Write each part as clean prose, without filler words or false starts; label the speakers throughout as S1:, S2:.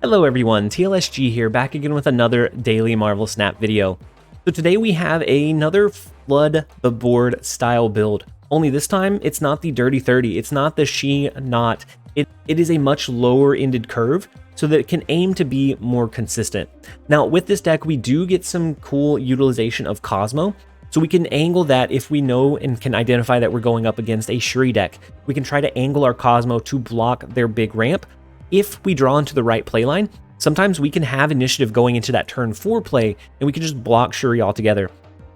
S1: Hello everyone, TLSG here, back again with another daily Marvel Snap video. So today we have another Flood the Board style build. Only this time, it's not the Dirty 30, it's not the She-Not. It is a much lower-ended curve, so that it can aim to be more consistent. Now with this deck, we do get some cool utilization of Cosmo, so we can angle that if we know and can identify that we're going up against a Shuri deck. We can try to angle our Cosmo to block their big ramp. If we draw into the right playline, sometimes we can have initiative going into that turn 4 play, and we can just block Shuri altogether.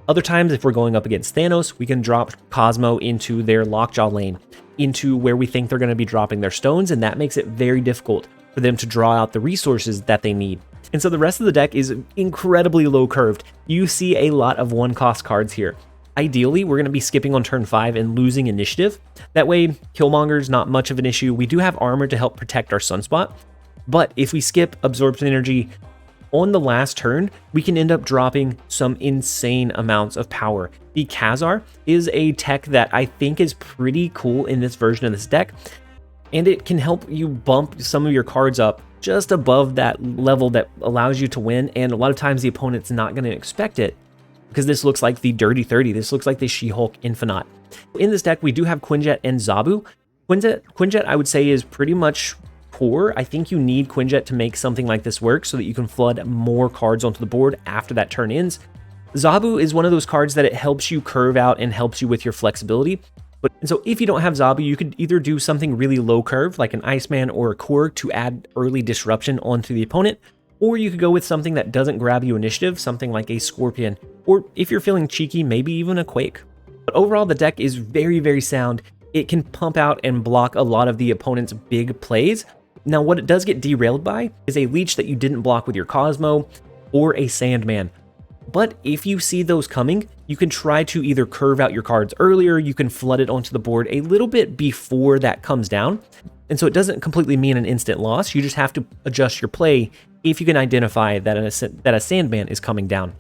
S1: Other times, if we're going up against Thanos, we can drop Cosmo into their Lockjaw lane, into where we think they're going to be dropping their stones, and that makes it very difficult for them to draw out the resources that they need. And so the rest of the deck is incredibly low curved. You see a lot of 1-cost cards here. Ideally, we're going to be skipping on turn 5 and losing initiative. That way, Killmonger's not much of an issue. We do have armor to help protect our Sunspot, but if we skip Absorption Energy on the last turn, we can end up dropping some insane amounts of power. The Kazar is a tech that I think is pretty cool in this version of this deck, and it can help you bump some of your cards up just above that level that allows you to win, and a lot of times the opponent's not going to expect it, because this looks like the Dirty 30. This looks like the She-Hulk Infinite. In this deck, we do have Quinjet and Zabu. Quinjet, I would say, is pretty much core. I think you need Quinjet to make something like this work so that you can flood more cards onto the board after that turn ends. Zabu is one of those cards that it helps you curve out and helps you with your flexibility. And so if you don't have Zabu, you could either do something really low curve, like an Iceman or a Korg, to add early disruption onto the opponent, or you could go with something that doesn't grab you initiative, something like a Scorpion, or if you're feeling cheeky, maybe even a Quake. But overall, the deck is very, very sound. It can pump out and block a lot of the opponent's big plays. Now, what it does get derailed by is a Leech that you didn't block with your Cosmo, or a Sandman. But if you see those coming, you can try to either curve out your cards earlier, you can flood it onto the board a little bit before that comes down. And so it doesn't completely mean an instant loss, you just have to adjust your play if you can identify that a Sandman is coming down.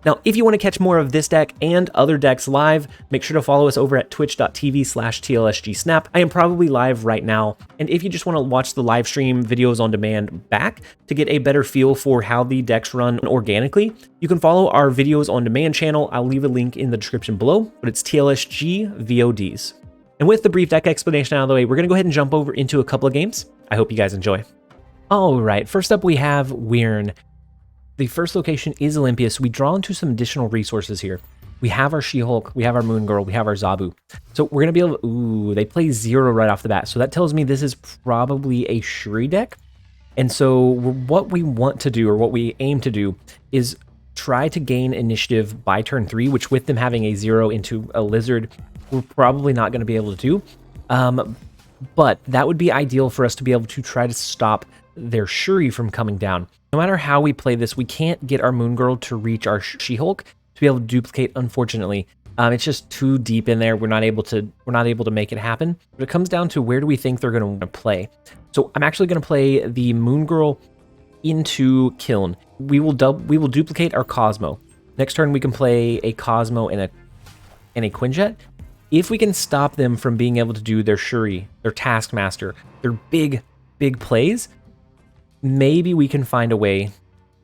S1: Now, if you want to catch more of this deck and other decks live, make sure to follow us over at twitch.tv/TLSGSnap. I am probably live right now, and if you just want to watch the live stream videos on demand back to get a better feel for how the decks run organically, you can follow our videos on demand channel. I'll leave a link in the description below, but it's TLSG VODs. And with the brief deck explanation out of the way, we're going to go ahead and jump over into a couple of games. I hope you guys enjoy. All right, first up we have Wyrn. The first location is Olympia, so we draw into some additional resources here. We have our She-Hulk, we have our Moon Girl, we have our Zabu. So we're going to be able to... Ooh, they play 0 right off the bat, so that tells me this is probably a Shuri deck. And so what we want to do, or what we aim to do, is try to gain initiative by turn 3, which with them having a 0 into a Lizard, we're probably not going to be able to do. But that would be ideal for us to be able to try to stop their Shuri from coming down. No matter how we play this, we can't get our Moon Girl to reach our She-Hulk to be able to duplicate, unfortunately. It's just too deep in there. We're not able to make it happen. But it comes down to where do we think they're going to play. So I'm actually going to play the Moon Girl into Kiln. We will duplicate our Cosmo. Next turn we can play a Cosmo and a Quinjet. If we can stop them from being able to do their Shuri, their Taskmaster, their big plays, maybe we can find a way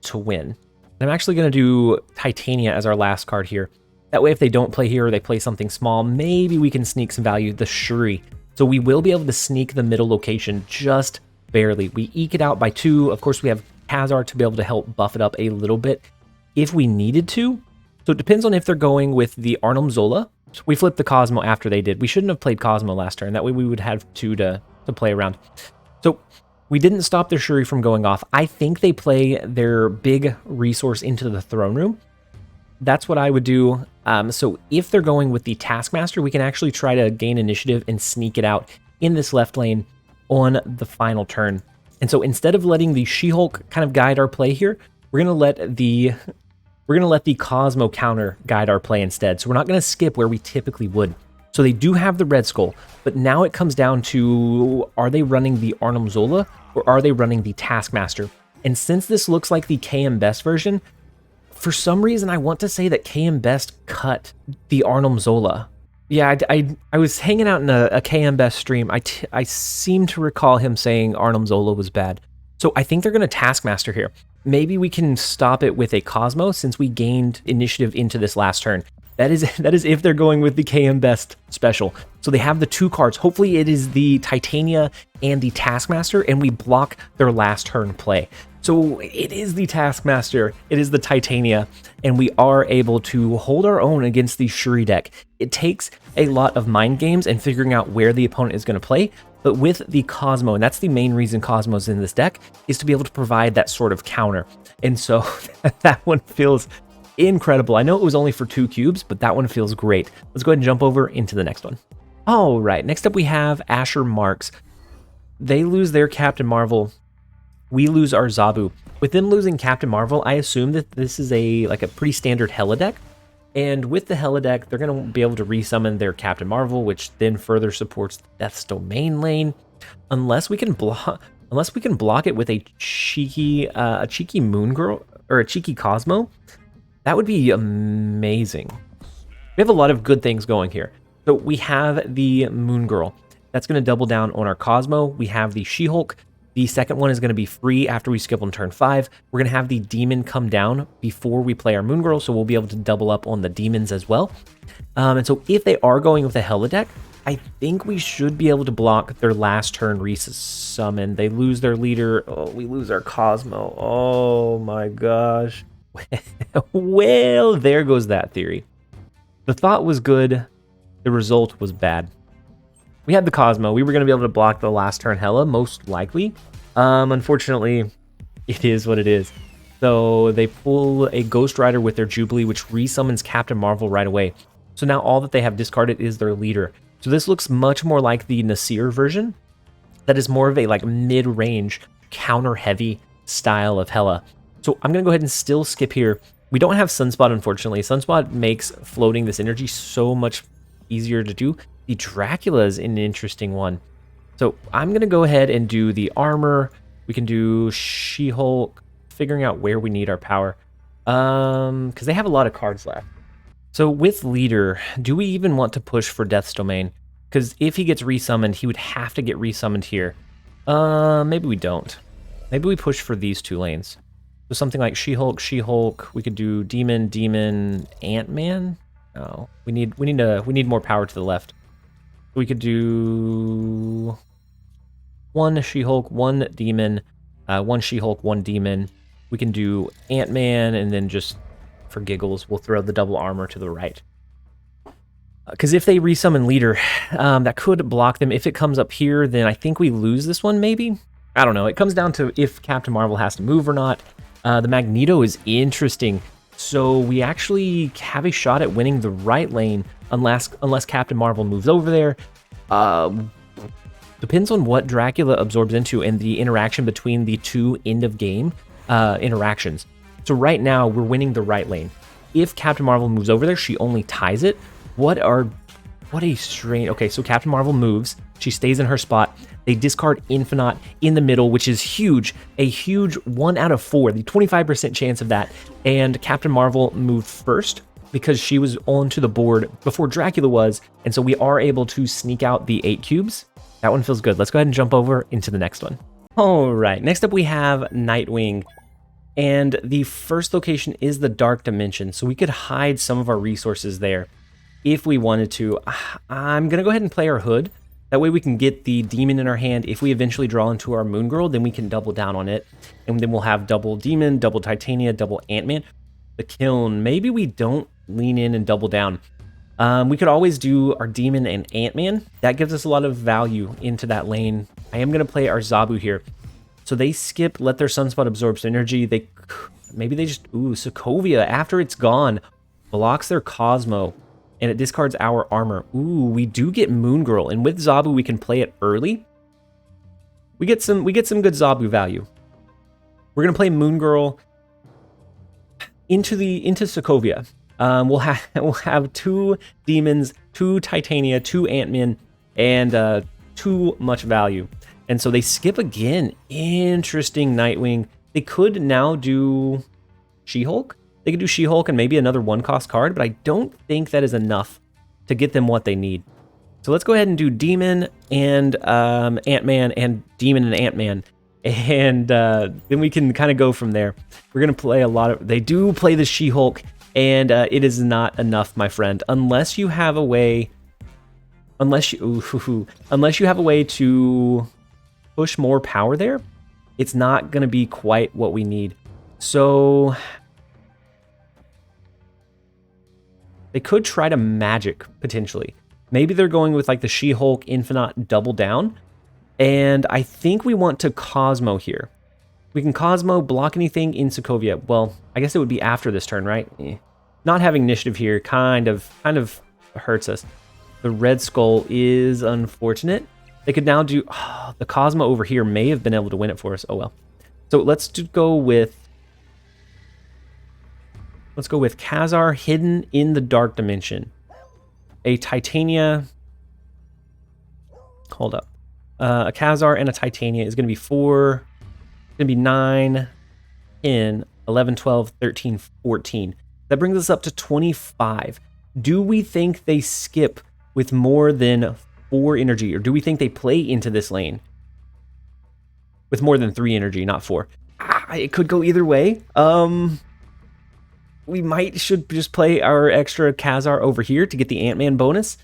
S1: to win. And I'm actually going to do Titania as our last card here. That way, if they don't play here or they play something small, maybe we can sneak some value, the Shuri. So we will be able to sneak the middle location just barely. We eke it out by 2. Of course, we have Kazar to be able to help buff it up a little bit if we needed to. So it depends on if they're going with the Arnim Zola. We flipped the Cosmo after they did. We shouldn't have played Cosmo last turn. That way we would have 2 to play around. So we didn't stop their Shuri from going off. I think they play their big resource into the throne room. That's what I would do. So if they're going with the Taskmaster, we can actually try to gain initiative and sneak it out in this left lane on the final turn. And so instead of letting the She-Hulk kind of guide our play here, we're gonna let the Cosmo counter guide our play instead. So we're not gonna skip where we typically would. So they do have the Red Skull, but now it comes down to, are they running the Arnim Zola or are they running the Taskmaster? And since this looks like the KM Best version, for some reason I want to say that KM Best cut the Arnim Zola. Yeah, I was hanging out in a KM Best stream. I seem to recall him saying Arnim Zola was bad. So I think they're going to Taskmaster here. Maybe we can stop it with a Cosmo since we gained initiative into this last turn. That is if they're going with the KM Best special. So they have the 2 cards. Hopefully it is the Titania and the Taskmaster, and we block their last turn play. So it is the Taskmaster, it is the Titania, and we are able to hold our own against the Shuri deck. It takes a lot of mind games and figuring out where the opponent is going to play, but with the Cosmo, and that's the main reason Cosmo's in this deck, is to be able to provide that sort of counter. And so that one feels incredible. I know it was only for 2 cubes, but that one feels great. Let's go ahead and jump over into the next one. All right, next up we have Asher Marks. They lose their Captain Marvel. We lose our Zabu. With them losing Captain Marvel, I assume that this is a pretty standard Hela deck. And with the Hela deck, they're going to be able to resummon their Captain Marvel, which then further supports Death's Domain lane. Unless we can block it with a cheeky Moon Girl or a cheeky Cosmo. That would be amazing. We have a lot of good things going here. So we have the Moon Girl. That's going to double down on our Cosmo. We have the She-Hulk. The second one is going to be free after we skip on turn 5. We're going to have the Demon come down before we play our Moon Girl, so we'll be able to double up on the Demons as well. And so if they are going with a Hela deck, I think we should be able to block their last turn resummon. They lose their leader. Oh, we lose our Cosmo. Oh my gosh. Well, there goes that theory. The thought was good. The result was bad. We had the Cosmo. We were going to be able to block the last turn Hela, most likely. Unfortunately, it is what it is. So they pull a Ghost Rider with their Jubilee, which resummons Captain Marvel right away. So now all that they have discarded is their leader. So this looks much more like the Nasir version. That is more of a mid-range, counter-heavy style of Hela. So I'm going to go ahead and still skip here. We don't have Sunspot, unfortunately. Sunspot makes floating this energy so much easier to do. The Dracula is an interesting one. So I'm going to go ahead and do the armor. We can do She-Hulk, figuring out where we need our power. Because they have a lot of cards left. So with leader, do we even want to push for Death's Domain? Because if he gets resummoned, he would have to get resummoned here. Maybe we don't. Maybe we push for these 2 lanes. So something like She-Hulk, She-Hulk. We could do Demon, Demon, Ant-Man. Oh, we need more power to the left. We could do 1 She-Hulk, 1 Demon, 1 She-Hulk, 1 Demon. We can do Ant-Man, and then just for giggles, we'll throw the double armor to the right. Because if they resummon leader, that could block them. If it comes up here, then I think we lose this one, maybe? I don't know. It comes down to if Captain Marvel has to move or not. The Magneto is interesting. So we actually have a shot at winning the right lane unless Captain Marvel moves over there. Depends on what Dracula absorbs into and the interaction between the 2 end-of-game interactions. So right now, we're winning the right lane. If Captain Marvel moves over there, she only ties it. What a strange... Okay, so Captain Marvel moves. She stays in her spot. They discard Infinite in the middle, which is huge. A huge 1 out of 4, the 25% chance of that. And Captain Marvel moved first because she was onto the board before Dracula was. And so we are able to sneak out the 8 cubes. That one feels good. Let's go ahead and jump over into the next one. All right, next up we have Nightwing. And the first location is the Dark Dimension. So we could hide some of our resources there if we wanted to. I'm going to go ahead and play our Hood. That way we can get the Demon in our hand. If we eventually draw into our Moon Girl, then we can double down on it. And then we'll have double Demon, double Titania, double Ant-Man. The Kiln, maybe we don't lean in and double down. We could always do our Demon and Ant-Man. That gives us a lot of value into that lane. I am going to play our Zabu here. So they skip, let their Sunspot absorb synergy. Maybe they just... Ooh, Sokovia, after it's gone, blocks their Cosmo. And it discards our armor. Ooh, we do get Moon Girl. And with Zabu, we can play it early. We get some good Zabu value. We're going to play Moon Girl into Sokovia. We'll have 2 Demons, 2 Titania, 2 Ant-Man, and too much value. And so they skip again. Interesting Nightwing. They could now do She-Hulk. They could do She-Hulk and maybe another 1-cost card, but I don't think that is enough to get them what they need. So let's go ahead and do Demon and Ant-Man and Demon and Ant-Man. and then we can kind of go from there. We're going to play a lot of... They do play the She-Hulk, and it is not enough, my friend. Unless you have a way... Unless you have a way to push more power there, it's not going to be quite what we need. So... They could try to magic, potentially. Maybe they're going with like the She-Hulk Infinite double down. And I think we want to Cosmo here. We can Cosmo, block anything in Sokovia. Well, I guess it would be after this turn, right? Not having initiative here kind of hurts us. The Red Skull is unfortunate. They could now do... Oh, the Cosmo over here may have been able to win it for us. Oh, well. So let's go with... Let's go with Kazar hidden in the Dark Dimension. A Titania... Hold up. A Kazar and a Titania is going to be 4... It's going to be 9, 10, 11, 12, 13, 14. That brings us up to 25. Do we think they skip with more than 4 energy? Or do we think they play into this lane with more than 3 energy, not 4? It could go either way. We should just play our extra Kazar over here to get the Ant-Man bonus.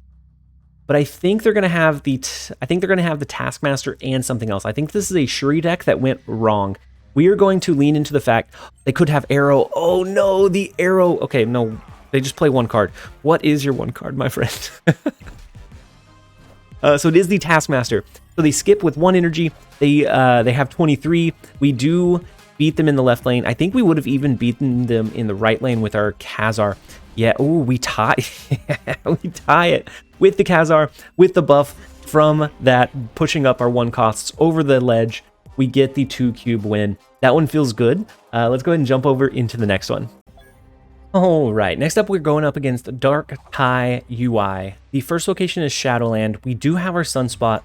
S1: But I think they're gonna have the Taskmaster and something else. I think this is a Shuri deck that went wrong. We are going to lean into the fact they could have Arrow. Oh no, the Arrow. Okay, no, they just play 1 card. What is your 1 card, my friend? So it is the Taskmaster. So they skip with 1 energy. They have 23. We do beat them in the left lane. I think we would have even beaten them in the right lane with our Kazar. Yeah, ooh, we tie. We tie it with the Kazar, with the buff from that pushing up our 1 costs over the ledge. We get the 2 cube win. That one feels good. Let's go ahead and jump over into the next one. All right, next up we're going up against Dark Tai UI. The first location is Shadowland. We do have our Sunspot.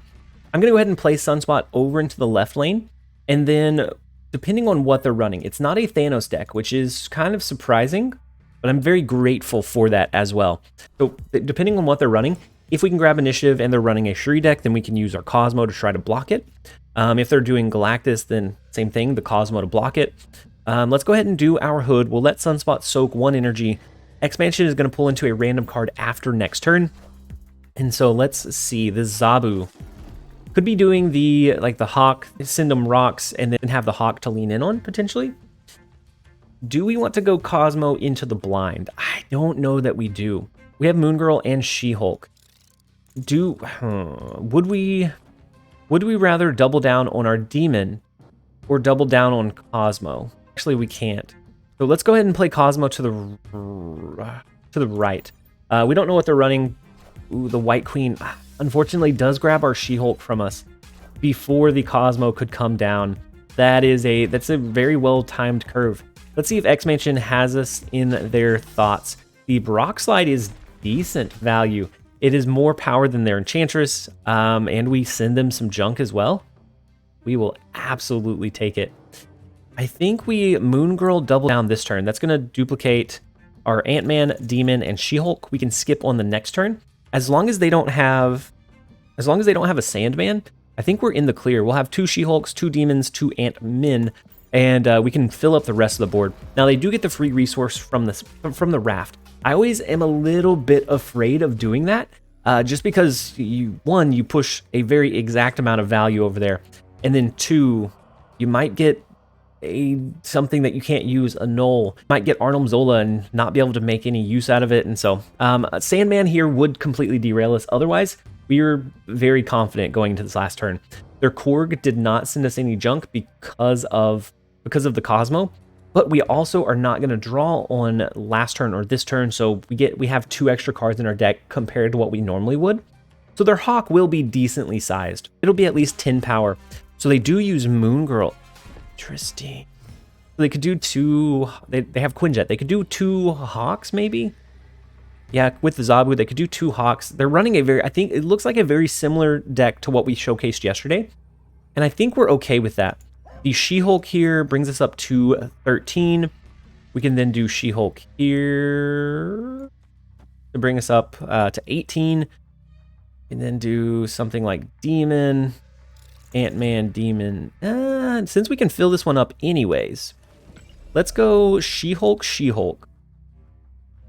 S1: I'm going to go ahead and place Sunspot over into the left lane, and then depending on what they're running, it's not a Thanos deck, which is kind of surprising, but I'm very grateful for that as well. So depending on what they're running, if we can grab initiative and they're running a Shuri deck, then we can use our Cosmo to try to block it. If they're doing Galactus, then same thing, the Cosmo to block it. Let's go ahead and do our Hood. We'll let Sunspot soak 1 energy. Expansion is going to pull into a random card after next turn. And so let's see, the Zabu could be doing the Hawk, send them rocks, and then have the Hawk to lean in on, potentially. Do we want to go Cosmo into the blind? I don't know that we do. We have Moon Girl and She-Hulk. Would we rather double down on our Demon or double down on Cosmo? Actually, we can't. So let's go ahead and play Cosmo to the right. We don't know what they're running. Ooh, the White Queen, unfortunately, does grab our She-Hulk from us before the Cosmo could come down. That's a very well-timed curve. Let's see if X-Mansion has us in their thoughts. The Brock Slide is decent value. It is more power than their Enchantress, and we send them some junk as well. We will absolutely take it. I think we Moon Girl double down this turn. That's going to duplicate our Ant-Man, Demon, and She-Hulk. We can skip on the next turn. As long as they don't have a Sandman, I think we're in the clear. We'll have 2 She-Hulks, 2 Demons, 2 Ant-Men, and we can fill up the rest of the board. Now, they do get the free resource from the raft. I always am a little bit afraid of doing that, just because, you push a very exact amount of value over there, and then 2, you might get something that you can't use, a null. Might get Arnold Zola and not be able to make any use out of it, and so Sandman here would completely derail us. Otherwise, we were very confident going into this last turn. Their Korg did not send us any junk because of the Cosmo, but we also are not going to draw on last turn or this turn, so we have 2 extra cards in our deck compared to what we normally would. So their Hawk will be decently sized. It'll be at least 10 power. So they do use Moon Girl. Interesting. They could do 2. They have Quinjet. They could do 2 Hawks, maybe. Yeah, with the Zabu, they could do 2 Hawks. They're running I think it looks like a very similar deck to what we showcased yesterday, and I think we're okay with that. The She-Hulk here brings us up to 13. We can then do She-Hulk here to bring us up to 18, and then do something like Demon. Ant-Man, Demon. Since we can fill this one up anyways, let's go She-Hulk, She-Hulk.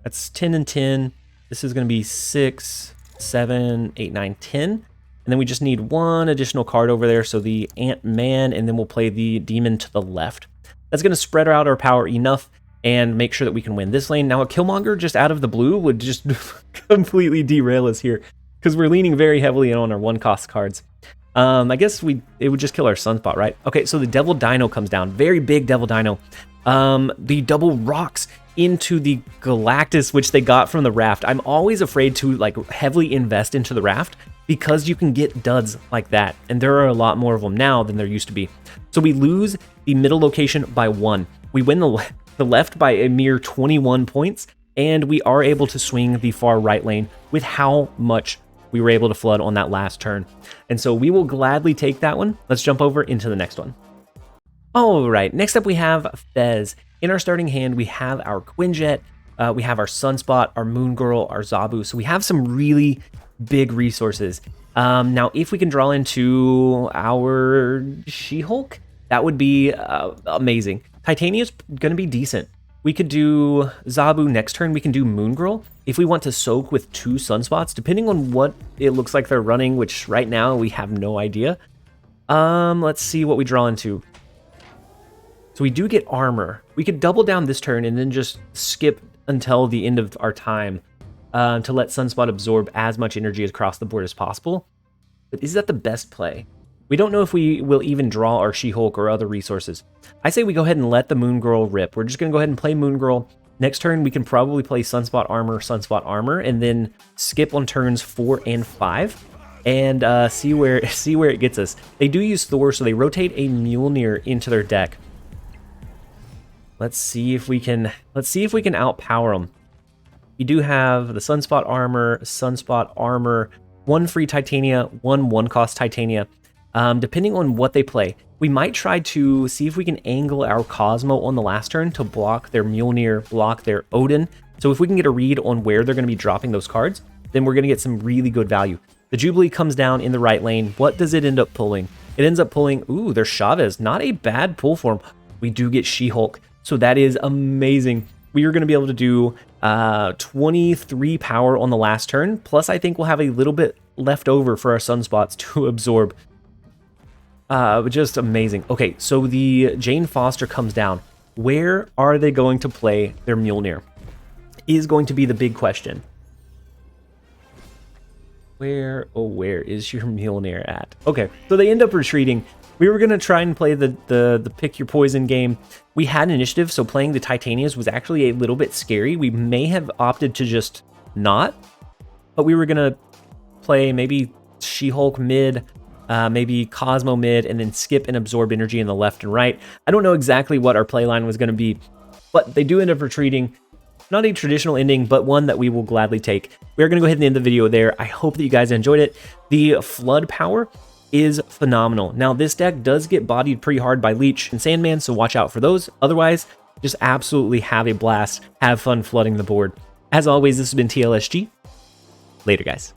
S1: That's 10 and 10. This is going to be 6, 7, 8, 9, 10. And then we just need one additional card over there, so the Ant-Man, and then we'll play the Demon to the left. That's going to spread out our power enough and make sure that we can win this lane. Now, a Killmonger just out of the blue would just completely derail us here, because we're leaning very heavily on our one-cost cards. I guess it would just kill our Sunspot, right? Okay, so the Devil Dino comes down. Very big Devil Dino. The double rocks into the Galactus, which they got from the raft. I'm always afraid to like heavily invest into the raft because you can get duds like that, and there are a lot more of them now than there used to be. So we lose the middle location by 1. We win the left by a mere 21 points, and we are able to swing the far right lane with how much we were able to flood on that last turn. And so we will gladly take that one. Let's jump over into the next one. All right, next up we have Fez. In our starting hand, we have our Quinjet, we have our Sunspot, our Moon Girl, our Zabu. So we have some really big resources. Now, if we can draw into our She-Hulk, that would be amazing. Titania's going to be decent. We could do Zabu next turn. We can do Moon Girl. If we want to soak with 2 Sunspots, depending on what it looks like they're running, which right now we have no idea. Let's see what we draw into. So we do get armor. We could double down this turn and then just skip until the end of our time to let Sunspot absorb as much energy across the board as possible. But is that the best play? We don't know if we will even draw our She-Hulk or other resources. I say we go ahead and let the Moon Girl rip. We're just going to go ahead and play Moon Girl. Next turn, we can probably play Sunspot Armor, and then skip on turns 4 and 5. And see where it gets us. They do use Thor, so they rotate a Mjolnir into their deck. Let's see if we can outpower them. You do have the Sunspot Armor, 1 free Titania, 1 cost Titania. Depending on what they play, we might try to see if we can angle our Cosmo on the last turn to block their Mjolnir, block their Odin. So if we can get a read on where they're going to be dropping those cards, then we're going to get some really good value. The Jubilee comes down in the right lane. What does it end up pulling? It ends up pulling, ooh, there's Chavez. Not a bad pull for him. We do get She-Hulk. So that is amazing. We are going to be able to do 23 power on the last turn. Plus, I think we'll have a little bit left over for our Sunspots to absorb. Just amazing. Okay, so the Jane Foster comes down. Where are they going to play their Mjolnir? Is going to be the big question. Where is your Mjolnir at? Okay, so they end up retreating. We were going to try and play the pick your poison game. We had initiative, so playing the Titanias was actually a little bit scary. We may have opted to just not, but we were going to play maybe She-Hulk mid, maybe Cosmo mid, and then skip and absorb energy in the left and right. I don't know exactly what our play line was going to be, but they do end up retreating. Not a traditional ending, but one that we will gladly take. We're going to go ahead and end the video there. I hope that you guys enjoyed it. The flood power is phenomenal. Now, this deck does get bodied pretty hard by Leech and Sandman, so watch out for those. Otherwise, just absolutely have a blast. Have fun flooding the board. As always, this has been TLSG. Later, guys.